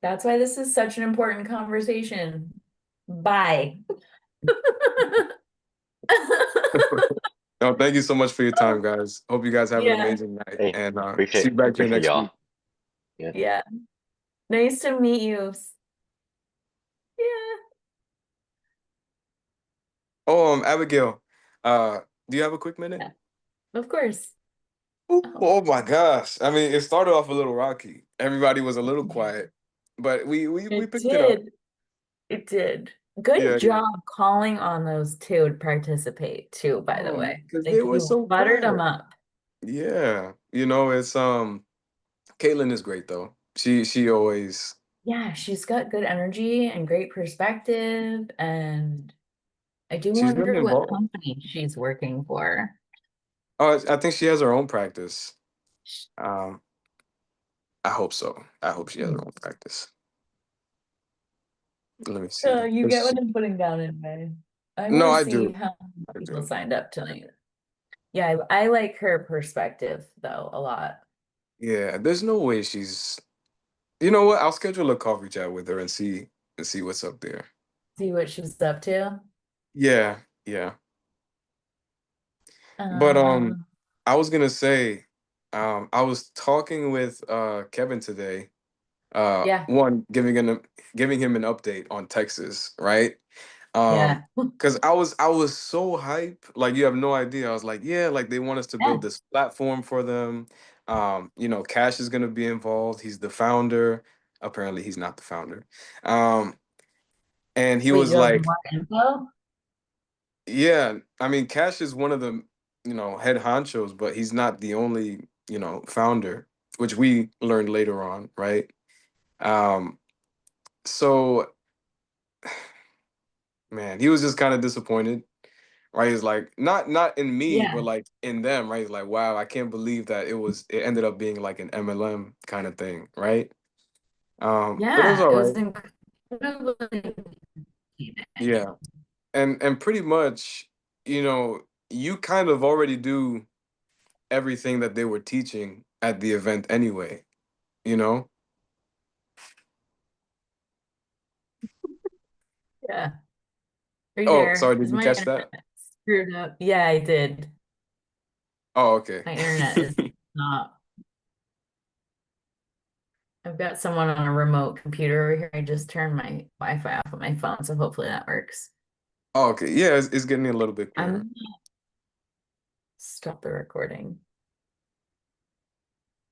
Speaker 2: That's why this is such an important conversation. Bye.
Speaker 1: No, thank you so much for your time, guys. Hope you guys have an
Speaker 2: Yeah.
Speaker 1: amazing night,
Speaker 4: Hey,
Speaker 1: and see you back here
Speaker 4: appreciate
Speaker 1: next
Speaker 4: y'all.
Speaker 1: week.
Speaker 4: Yeah.
Speaker 2: Yeah. Nice to meet you. Yeah.
Speaker 1: Oh, Abigail, do you have a quick minute?
Speaker 2: Of course.
Speaker 1: Ooh,
Speaker 2: Oh.
Speaker 1: oh my gosh. I mean, it started off a little rocky. Everybody was a little quiet, but we
Speaker 2: It
Speaker 1: picked it up.
Speaker 2: did. It did. Good
Speaker 1: Yeah, yeah.
Speaker 2: job calling on those two to participate too, by the
Speaker 1: Oh,
Speaker 2: way.
Speaker 1: because they
Speaker 2: Like
Speaker 1: were
Speaker 2: you
Speaker 1: so
Speaker 2: buttered them
Speaker 1: quiet.
Speaker 2: up.
Speaker 1: Yeah. It's Caitlin is great though. She always
Speaker 2: Yeah, she's got good energy and great perspective. And I do
Speaker 1: she's really
Speaker 2: wonder what
Speaker 1: involved.
Speaker 2: company she's working for.
Speaker 1: Oh, I think she has her own practice. Um, I hope so. I hope she has her own practice. Let me see.
Speaker 2: So you get
Speaker 1: Let's
Speaker 2: what
Speaker 1: see.
Speaker 2: I'm putting down in my. I
Speaker 1: No,
Speaker 2: want to
Speaker 1: I
Speaker 2: see
Speaker 1: do.
Speaker 2: how
Speaker 1: I
Speaker 2: many people
Speaker 1: do.
Speaker 2: signed up tonight. Yeah, I like her perspective though a lot.
Speaker 1: Yeah, there's no way she's you know what? I'll schedule a coffee chat with her and see what's up there.
Speaker 2: See what she's up to.
Speaker 1: Yeah, yeah. But
Speaker 2: Um,
Speaker 1: I was gonna say, I was talking with Kevin today.
Speaker 2: yeah,
Speaker 1: One giving him an update on Texas, right?
Speaker 2: yeah,
Speaker 1: Because I was so hype, like you have no idea. I was like, yeah, like they want us to
Speaker 2: yeah.
Speaker 1: build this platform for them. Cash is gonna be involved. He's the founder. Apparently, he's not the founder. Um, and he
Speaker 2: Wait,
Speaker 1: was
Speaker 2: you have
Speaker 1: like,
Speaker 2: more info?
Speaker 1: yeah, I mean, Cash is one of the, head honchos, but he's not the only, founder, which we learned later on, right? Um, so man, he was just kind of disappointed, right? He's like, not in me, but
Speaker 2: Yeah,
Speaker 1: like in them, right? He's like, wow, I can't believe that it ended up being like an MLM kind of thing, right? But it was
Speaker 2: yeah.
Speaker 1: all
Speaker 2: It was
Speaker 1: right.
Speaker 2: incredibly
Speaker 1: Yeah. And pretty much, you kind of already do everything that they were teaching at the event anyway, you know?
Speaker 2: Yeah. Are you
Speaker 1: Oh,
Speaker 2: there?
Speaker 1: sorry, did
Speaker 2: Is
Speaker 1: you
Speaker 2: my
Speaker 1: catch that?
Speaker 2: internet screwed up? Yeah, I did.
Speaker 1: Oh, okay.
Speaker 2: My internet is not. I've got someone on a remote computer over here. I just turned my Wi-Fi off on my phone, so hopefully that works.
Speaker 1: Oh, okay. Yeah, it's getting a little bit clearer.
Speaker 2: I'm stop the recording.